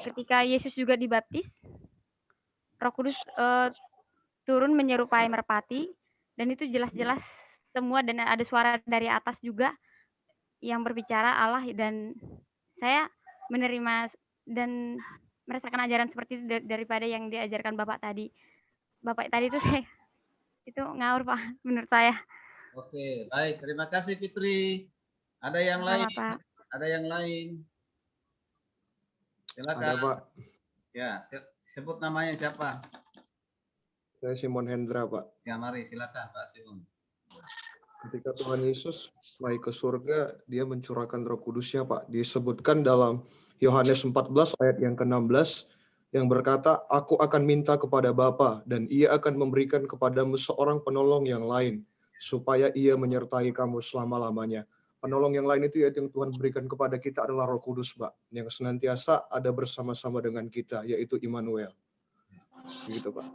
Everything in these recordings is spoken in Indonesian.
ketika Yesus juga dibaptis, Roh Kudus turun menyerupai merpati, dan itu jelas-jelas semua, dan ada suara dari atas juga yang berbicara Allah, dan saya menerima dan merasakan ajaran seperti itu daripada yang diajarkan Bapak tadi. Bapak tadi itu saya itu ngawur Pak menurut saya. Oke, baik. Terima kasih Fitri. Ada yang Sama lain? Pak. Ada yang lain? Silakan. Ada Pak. Ya, sebut namanya siapa? Saya Simon Hendra Pak. Ya, mari silakan Pak Simon. Ketika Tuhan Yesus naik ke surga, dia mencurahkan Roh Kudusnya Pak. Disebutkan dalam Yohanes 14 ayat yang ke-16 yang berkata, "Aku akan minta kepada Bapa dan ia akan memberikan kepadamu seorang penolong yang lain, supaya ia menyertai kamu selama-lamanya." Penolong yang lain itu yang Tuhan berikan kepada kita adalah Roh Kudus Pak, yang senantiasa ada bersama-sama dengan kita, yaitu Immanuel. Begitu Pak.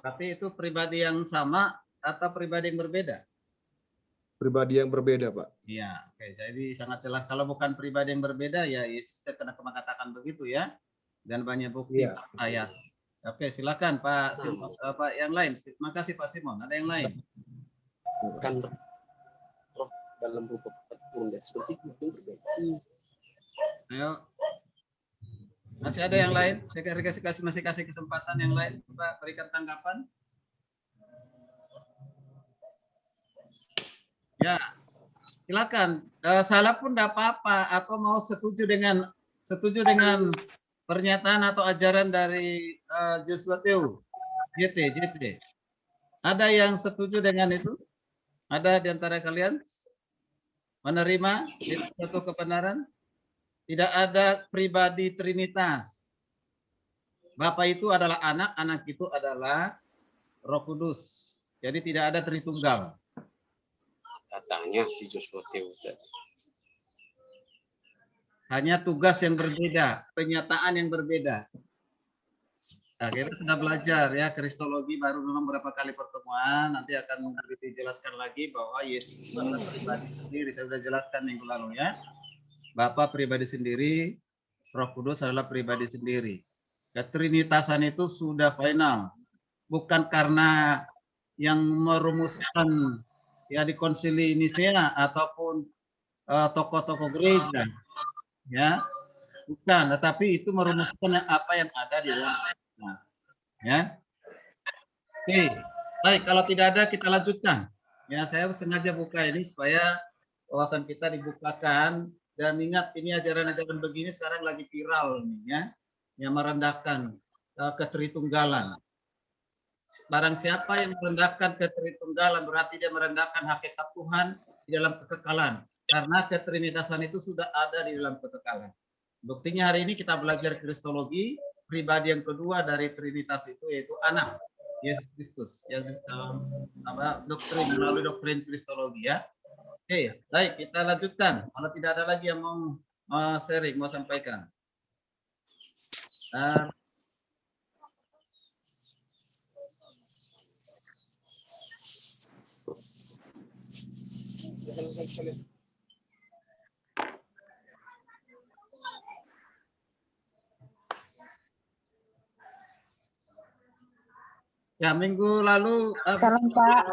Tapi itu pribadi yang sama atau pribadi yang berbeda? Pribadi yang berbeda Pak. Iya, oke. Jadi sangat jelas kalau bukan pribadi yang berbeda ya Yesus kena mengatakan begitu ya. Dan banyak bukti ayat. Oke, silakan Pak Simon, Pak yang lain. Terima kasih Pak Simon. Ada yang lain? Kan roh dalam rupa turun seperti itu. Ayo. Masih ada yang lain? Saya masih kasih kesempatan yang lain. Coba berikan tanggapan. Ya, silakan. Salah pun tidak apa-apa. Atau mau setuju dengan pernyataan atau ajaran dari Joshua Teu, JT. Ada yang setuju dengan itu? Ada di antara kalian menerima itu satu kebenaran? Tidak ada pribadi Trinitas. Bapak itu adalah anak, anak itu adalah Roh Kudus. Jadi tidak ada Tritunggal. Katanya si Joshua Teu. Hanya tugas yang berbeda, penyataan yang berbeda. Nah, kita sudah belajar ya kristologi, baru memang beberapa kali pertemuan. Nanti akan dijelaskan lagi bahwa Yesus adalah pribadi sendiri. Saya sudah jelaskan minggu lalu ya. Bapa pribadi sendiri, Roh Kudus adalah pribadi sendiri. Ketrinitasan itu sudah final. Bukan karena yang merumuskan ya di Konsili Nisea ataupun tokoh-tokoh gereja, ya, bukan. Tetapi itu merumuskan apa yang ada di dalam. Nah, ya, oke. Baik, kalau tidak ada kita lanjutkan. Ya, saya sengaja buka ini supaya wawasan kita dibukakan. Dan ingat, ini ajaran-ajaran begini sekarang lagi viral nih ya, yang merendahkan ketritunggalan. Barang siapa yang merendahkan ketritunggalan berarti dia merendahkan hakikat Tuhan di dalam kekekalan. Karena ketrinitasan itu sudah ada di dalam kekekalan. Buktinya hari ini kita belajar kristologi, pribadi yang kedua dari Trinitas itu yaitu anak Yesus Kristus yang doktrin melalui doktrin kristologi ya. Oke, baik kita lanjutkan. Kalau tidak ada lagi yang mau sharing, mau sampaikan. Ya, minggu lalu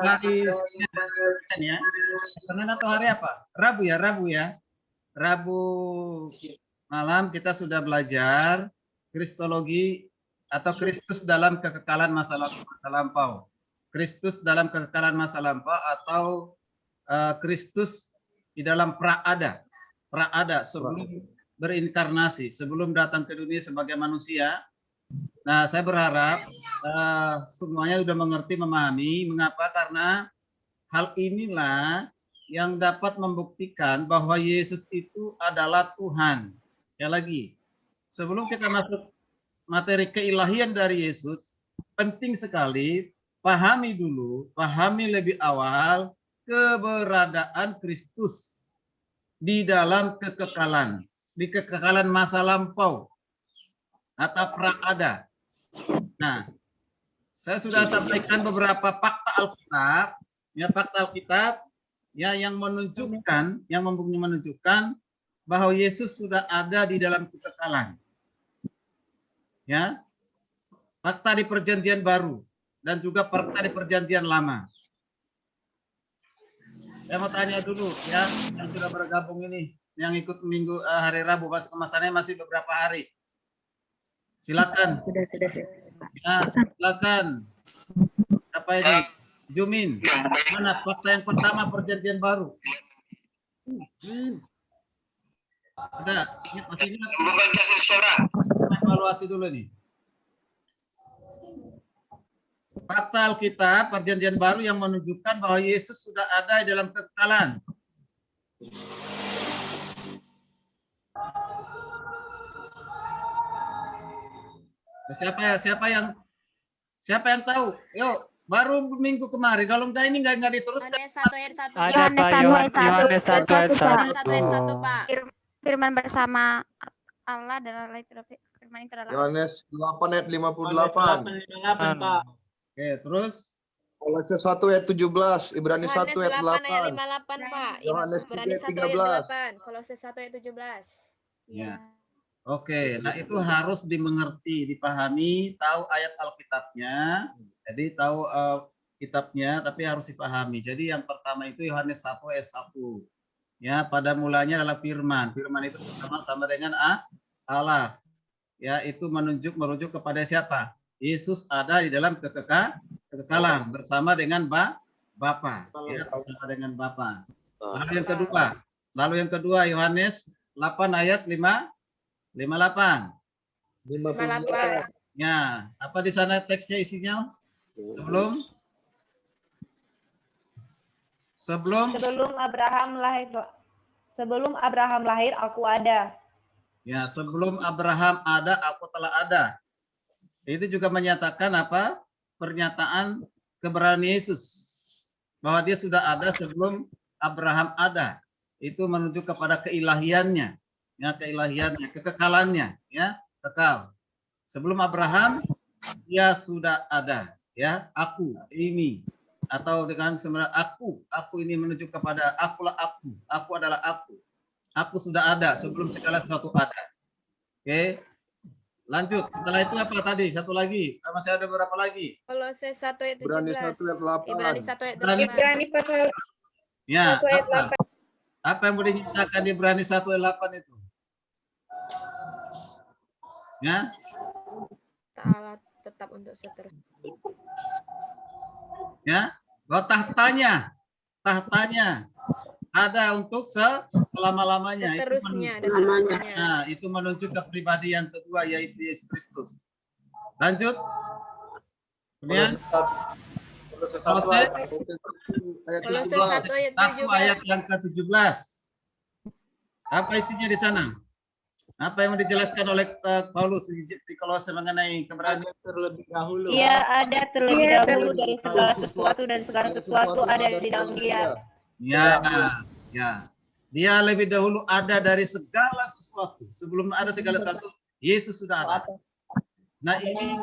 hari Senin ya. Senin atau hari apa? Rabu ya. Rabu malam kita sudah belajar kristologi atau Kristus dalam kekekalan masa lampau. Kristus dalam kekekalan masa lampau atau Kristus di dalam praada sebelum berinkarnasi, sebelum datang ke dunia sebagai manusia. Nah, saya berharap semuanya sudah mengerti, memahami. Mengapa? Karena hal inilah yang dapat membuktikan bahwa Yesus itu adalah Tuhan. Ya lagi, sebelum kita masuk materi keilahian dari Yesus, penting sekali pahami lebih awal keberadaan Kristus di dalam kekekalan, di kekekalan masa lampau atau praada. Nah, saya sudah sampaikan beberapa fakta Alkitab, ya yang menunjukkan bahwa Yesus sudah ada di dalam kekekalan. Ya, fakta di Perjanjian Baru dan juga fakta di Perjanjian Lama. Saya mau tanya dulu ya, yang sudah bergabung ini, yang ikut minggu hari Rabu, pas kemasannya masih beberapa hari. Silakan. Sudah. Ya, silakan. Apa ini? Jumin. Mana fakta yang pertama Perjanjian Baru? Ada, masih ingat? Evaluasi dulu nih. Fakta Alkitab Perjanjian Baru yang menunjukkan bahwa Yesus sudah ada di dalam kekekalan. Siapa yang tahu? Yuk, baru minggu kemarin. Kalau enggak ini enggak diteruskan. Yohanes 1 ayat 1. Pak. Firman bersama Allah dan Allah itu firman itu adalah Yohanes 8 ayat 58. Pak. Oke, terus Kolose 1 ayat 17, Ibrani 1 ayat 8. 58, Pak. Yohanes 3 ayat 13. Kolose 1 ayat 17. ya. Oke, nah itu harus dimengerti, dipahami, tahu ayat Alkitabnya. Jadi tahu kitabnya tapi harus dipahami. Jadi yang pertama itu Yohanes 1 ayat 1. Ya, pada mulanya adalah firman. Firman itu sama dengan Allah. Ya, itu merujuk kepada siapa? Yesus ada di dalam kekekalan bersama dengan Bapa. Ya, bersama dengan Bapa. Lalu yang kedua Yohanes 8 ayat 58. 58. Ya, apa di sana teksnya isinya? Sebelum Abraham lahir aku ada. Ya, sebelum Abraham ada, aku telah ada. Itu juga menyatakan apa? Pernyataan keberadaan Yesus. Bahwa dia sudah ada sebelum Abraham ada. Itu menunjuk kepada keilahiannya. Ya, keilahiannya, kekekalannya. Ya, kekal. Sebelum Abraham, dia sudah ada. Ya, aku, ini. Atau dengan sebenarnya aku ini menunjuk kepada akulah aku adalah aku sudah ada sebelum segala sesuatu ada. Oke, lanjut. Setelah itu apa tadi? Satu lagi, masih ada berapa lagi? Kolose 1 ayat 17. Ibrani 1 ayat 8. Ibrani 1 ayat 8. Ya, apa yang boleh dinyatakan di Ibrani 1 ayat 8 itu? Ya, Allah tetap untuk seterusnya. ya, bahwa tahtanya ada untuk selama-lamanya. Seterusnya. Nah, itu menunjuk ke pribadi yang kedua yaitu Yesus Kristus. Lanjut. Kemudian Kolose 1 ayat 17. ayat yang ke-17. Apa isinya di sana? Apa yang dijelaskan oleh Paulus di Kolose mengenai keberadaan Terlebih dahulu. Ia ada terlebih dahulu dari segala sesuatu dan segala sesuatu ada di dalam Dia. Ya. Dia lebih dahulu ada dari segala sesuatu. Sebelum ada segala sesuatu, Yesus sudah ada. Nah, ini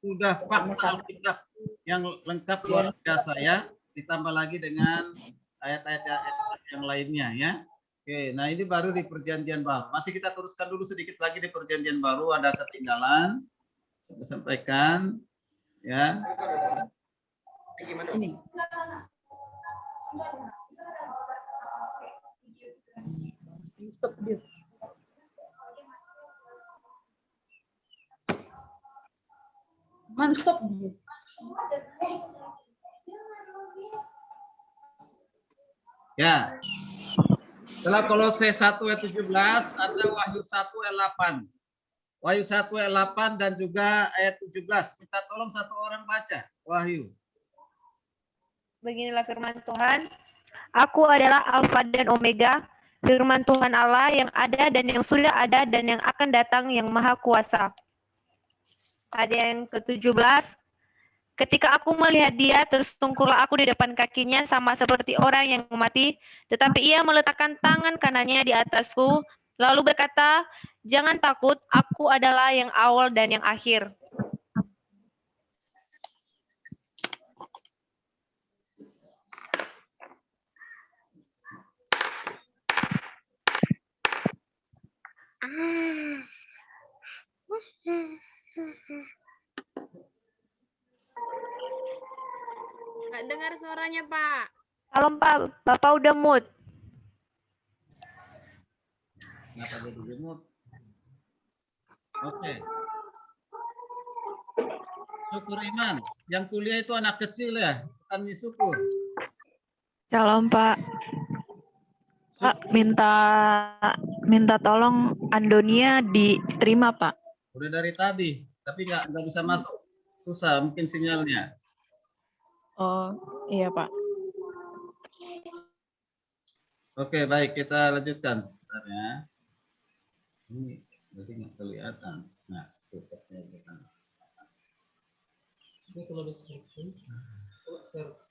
sudah fakta Alkitab yang lengkap luar biasa ya. Ditambah lagi dengan ayat-ayat yang lainnya ya. Oke, nah ini baru di Perjanjian Baru. Masih kita teruskan dulu sedikit lagi di Perjanjian Baru, ada ketinggalan. Saya sampaikan ya. Ini. Stop dia. Stop dia. Ya. Setelah Kolose 1 ayat 17 ada Wahyu 1 ayat 8. Wahyu 1 ayat 8 dan juga ayat 17. Minta tolong satu orang baca Wahyu. Beginilah firman Tuhan. Aku adalah Alfa dan Omega, firman Tuhan Allah yang ada dan yang sudah ada dan yang akan datang yang maha kuasa. Ayat yang ke-17. Ketika aku melihat dia, tersungkurlah aku di depan kakinya sama seperti orang yang mati, tetapi ia meletakkan tangan kanannya di atasku, lalu berkata, jangan takut, aku adalah yang awal dan yang akhir. Nggak dengar suaranya, Pak. Halo Pak, Bapak udah mute. Kenapa jadi remote? Oke. Syukur Iman. Yang kuliah itu anak kecil ya, bukan syukur. Shalom Pak. Pak minta tolong Andonia diterima Pak. Udah dari tadi, tapi nggak bisa masuk. Susah mungkin sinyalnya. Oh iya Pak. Oke, baik, kita lanjutkan. Bentar ya. Ini jadi nggak kelihatan. Nah, tutup saya berikan atas. Ini kalau ada share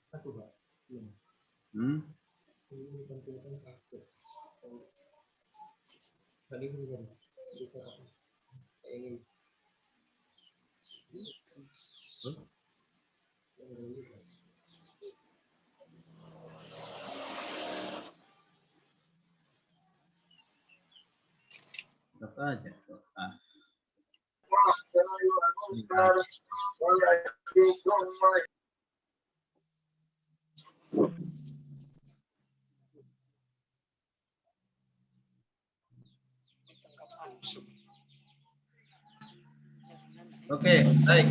satu, Pak. Tadi apa aja. Oke, baik.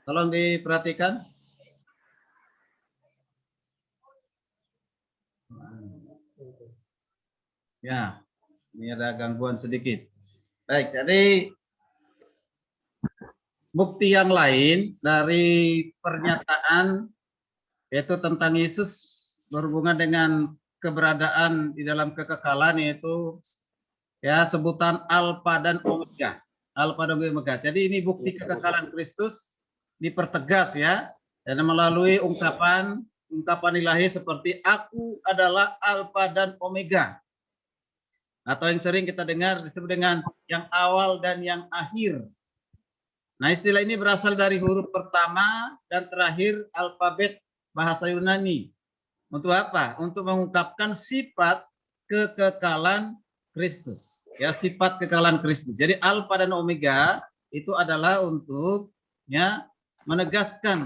Tolong diperhatikan. Ya, ini ada gangguan sedikit. Baik, jadi bukti yang lain dari pernyataan yaitu tentang Yesus berhubungan dengan keberadaan di dalam kekekalan, yaitu ya sebutan Alfa dan Omega. Alfa dan Omega. Jadi ini bukti kekekalan Kristus dipertegas ya, dan melalui ungkapan ilahi seperti aku adalah Alfa dan Omega. Atau yang sering kita dengar disebut dengan yang awal dan yang akhir. Nah, istilah ini berasal dari huruf pertama dan terakhir alfabet bahasa Yunani. Untuk apa? Untuk mengungkapkan sifat kekekalan Kristus. Ya, sifat kekekalan Kristus. Jadi Alfa dan Omega itu adalah untuk ya menegaskan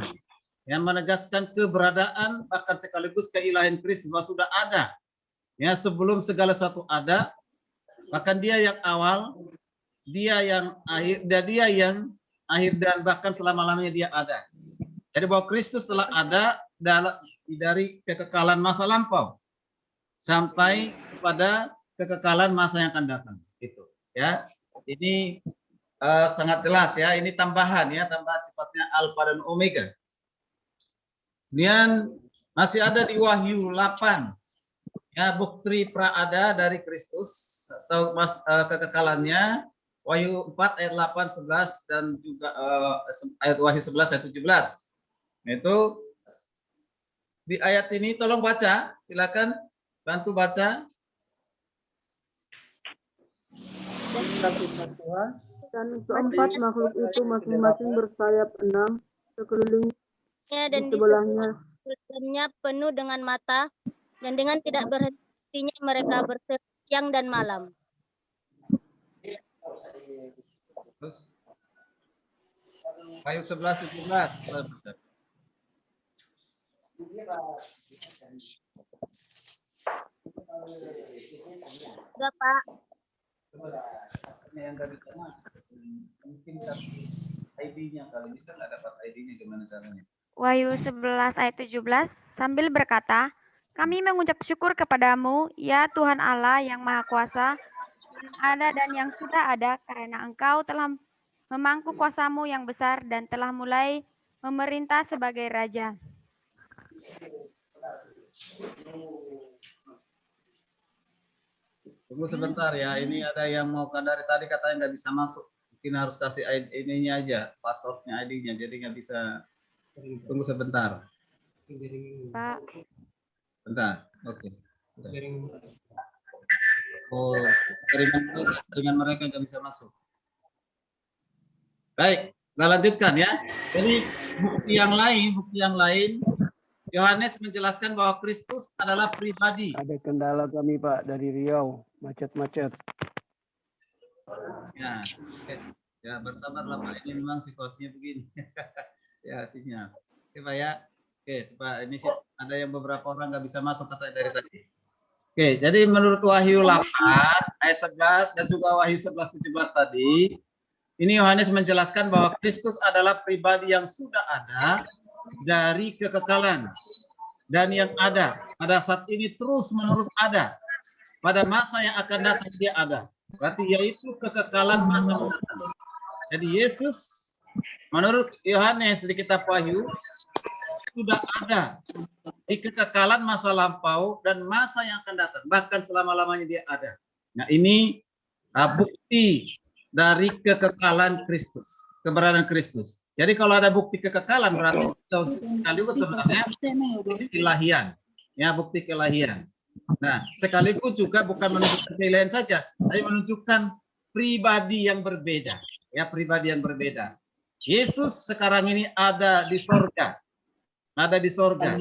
keberadaan bahkan sekaligus keilahian Kristus bahwa sudah ada. Ya, sebelum segala sesuatu ada, bahkan dia yang awal, dia yang akhir, dan dia yang akhir, dan bahkan selama-lamanya dia ada. Jadi bahwa Kristus telah ada dari kekekalan masa lampau sampai kepada kekekalan masa yang akan datang. Gitu, ya. Ini sangat jelas ya. Ini tambahan ya, tambahan sifatnya Alfa dan Omega. Kemudian masih ada di Wahyu 8. Ya, bukti praada dari Kristus atau kekekalannya, Wahyu 4 ayat 8, 11 dan juga ayat Wahyu 11 ayat 17. Itu di ayat ini tolong baca, silakan bantu baca. Dan keempat makhluk itu masing-masing bersayap 6 sekelilingnya dan di sebelahnya penuh dengan mata, dan dengan tidak berhentinya mereka berseru siang dan malam. Terus Wahyu 11 17. Sudah, Pak. Yang tadi mungkin ID-nya kali bisa nggak dapat ID-nya, gimana caranya? Wahyu 11 ayat 17 sambil berkata, kami mengucap syukur kepadamu, ya Tuhan Allah yang Maha Kuasa, yang ada dan yang sudah ada, karena Engkau telah memangku kuasamu yang besar dan telah mulai memerintah sebagai Raja. Tunggu sebentar ya, ini ada yang mau dari tadi katanya nggak bisa masuk. Mungkin harus kasih ID-nya aja, passwordnya ID-nya, jadi nggak bisa. Tunggu sebentar. Pak. Bentar, oke. Oh, jaringan mereka nggak bisa masuk. Baik, kita lanjutkan ya. Jadi bukti yang lain, Yohanes menjelaskan bahwa Kristus adalah pribadi. Ada kendala kami Pak dari Riau, macet-macet. Ya, Ya, bersabarlah Pak. Ini memang situasinya begini. Ya, sinyal. Oke, Pak ya. Oke, coba ini sih ada yang beberapa orang nggak bisa masuk kata dari tadi. Oke, jadi menurut Wahyu 8 ayat 11 dan juga Wahyu 11:17 tadi, ini Yohanes menjelaskan bahwa Kristus adalah pribadi yang sudah ada dari kekekalan dan yang ada pada saat ini terus-menerus ada. Pada masa yang akan datang dia ada. Berarti yaitu kekekalan masa mendatang. Jadi Yesus menurut Yohanes di kitab Wahyu sudah ada di kekekalan masa lampau dan masa yang akan datang. Bahkan selama-lamanya dia ada. Nah ini bukti dari kekekalan Kristus, keberadaan Kristus. Jadi kalau ada bukti kekekalan berarti sekaligus sebenarnya bukti kelahian. Ya, bukti kelahian. Nah, sekaligus juga bukan menunjukkan kelahian saja, tapi menunjukkan pribadi yang berbeda. Ya, pribadi yang berbeda. Yesus sekarang ini ada di sorga. Ada di sorga.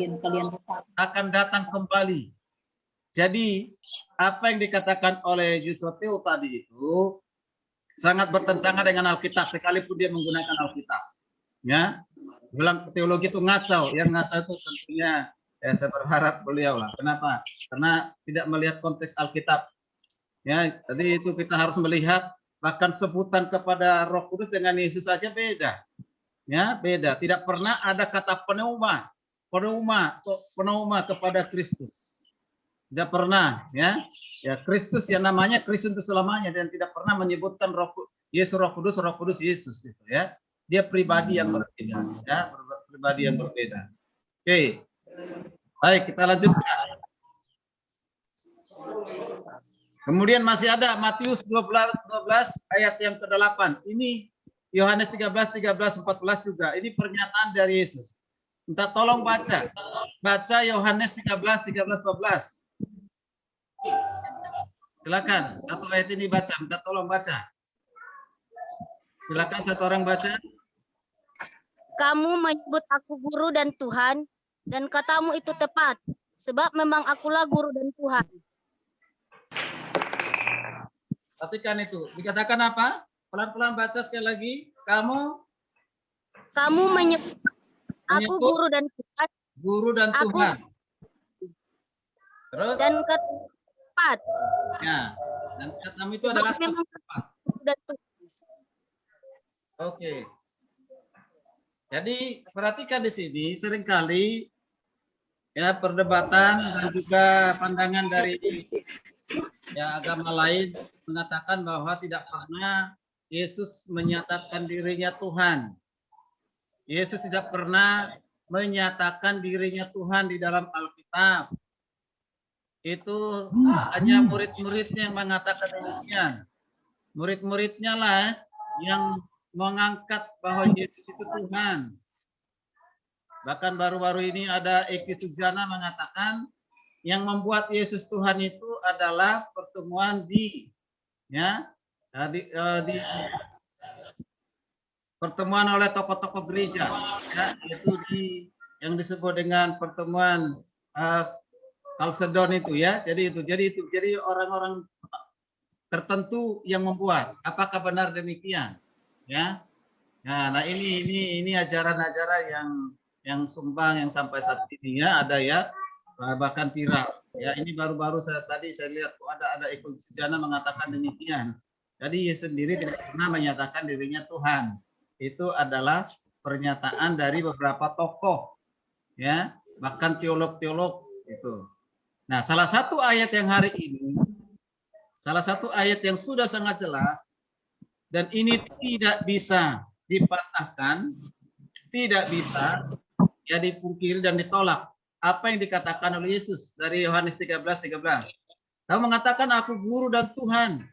Akan datang kembali. Jadi, apa yang dikatakan oleh Yusoteo tadi itu sangat bertentangan dengan Alkitab, sekalipun dia menggunakan Alkitab. Ya, bilang teologi itu ngacau. Yang ngacau itu tentunya ya saya berharap beliau lah. Kenapa? Karena tidak melihat konteks Alkitab. Ya, jadi itu kita harus melihat bahkan sebutan kepada Roh Kudus dengan Yesus saja beda. Ya, beda. Tidak pernah ada kata pneuma kepada Kristus. Tidak pernah, ya. Ya, Kristus yang namanya Kristus untuk selamanya dan tidak pernah menyebutkan Roh Kudus Yesus gitu ya. Dia pribadi yang berbeda, ya, pribadi yang berbeda. Oke. Baik, kita lanjutkan. Kemudian masih ada Matius 12 ayat yang ke-8. Ini Yohanes 13, 14 juga. Ini pernyataan dari Yesus. Minta tolong baca. Baca Yohanes 13, 14. Silakan, satu ayat ini baca, minta tolong baca. Silakan satu orang baca. Kamu menyebut aku guru dan Tuhan, dan katamu itu tepat, sebab memang akulah guru dan Tuhan. Perhatikan itu. Dikatakan apa? Pelan-pelan baca sekali lagi. Kamu menyebut aku guru dan Tuhan. Guru dan Tuhan. Terus? Dan tepat. Ya. Dan katamu itu adalah tepat. Oke. Jadi perhatikan di sini seringkali ya perdebatan dan juga pandangan dari ya agama lain mengatakan bahwa tidak pernah Yesus menyatakan dirinya Tuhan. Yesus tidak pernah menyatakan dirinya Tuhan di dalam Alkitab. Itu hanya murid-muridnya yang mengatakan demikian. Murid-muridnya lah yang mengangkat bahwa Yesus itu Tuhan. Bahkan baru-baru ini ada Eki Sujana mengatakan yang membuat Yesus Tuhan itu adalah pertemuan di pertemuan oleh tokoh-tokoh gereja, ya, yaitu yang disebut dengan pertemuan Kalsedon itu ya. Jadi orang-orang tertentu yang membuat. Apakah benar demikian? Ya. Nah, ini ajaran-ajaran yang sumbang yang sampai saat ini ya ada ya, bahkan viral. Ya, ini baru-baru tadi saya lihat ada Eko Sujana mengatakan demikian. Jadi Yesus sendiri tidak pernah menyatakan dirinya Tuhan. Itu adalah pernyataan dari beberapa tokoh ya, bahkan teolog-teolog itu. Nah, salah satu ayat yang hari ini, salah satu ayat yang sudah sangat jelas dan ini tidak bisa dipatahkan, tidak bisa ya dipungkiri dan ditolak. Apa yang dikatakan oleh Yesus dari Yohanes 13. Kamu mengatakan aku guru dan Tuhan.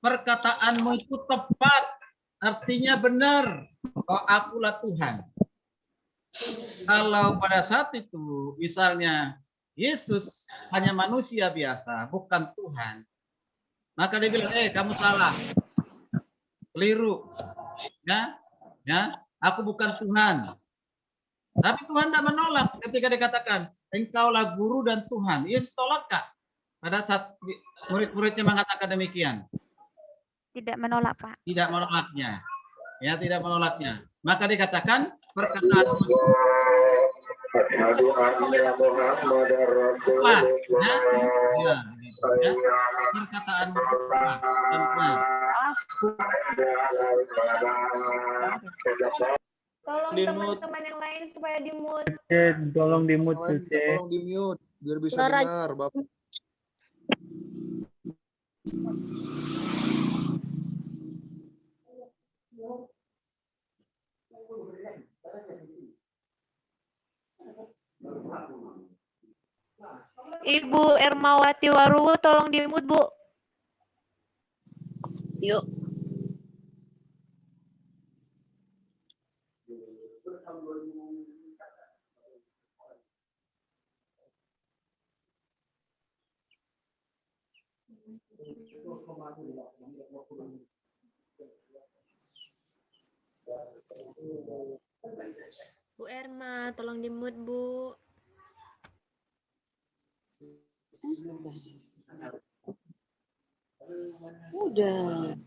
Perkataanmu itu tepat, artinya benar. Oh, akulah Tuhan. Kalau pada saat itu misalnya Yesus hanya manusia biasa, bukan Tuhan, maka dia bilang, kamu salah, keliru, ya, aku bukan Tuhan. Tapi Tuhan tidak menolak ketika dikatakan, engkaulah guru dan Tuhan. Yesus tolak kak pada saat murid-muridnya mengatakan demikian. Tidak menolak, Pak. Tidak menolaknya. Ya, tidak menolaknya. Maka dikatakan perkataan perkataan berubah dan benar. Tolong Di-mute. teman-teman yang lain supaya di-mute. Tolong di-mute, Yang lain Suce. tolong di mute biar bisa Suara- dengar, Bapak. Ibu Ermawati Waruwo tolong di-mute, Bu. Yuk. Bu Erma, tolong di-mute, Bu. Udah.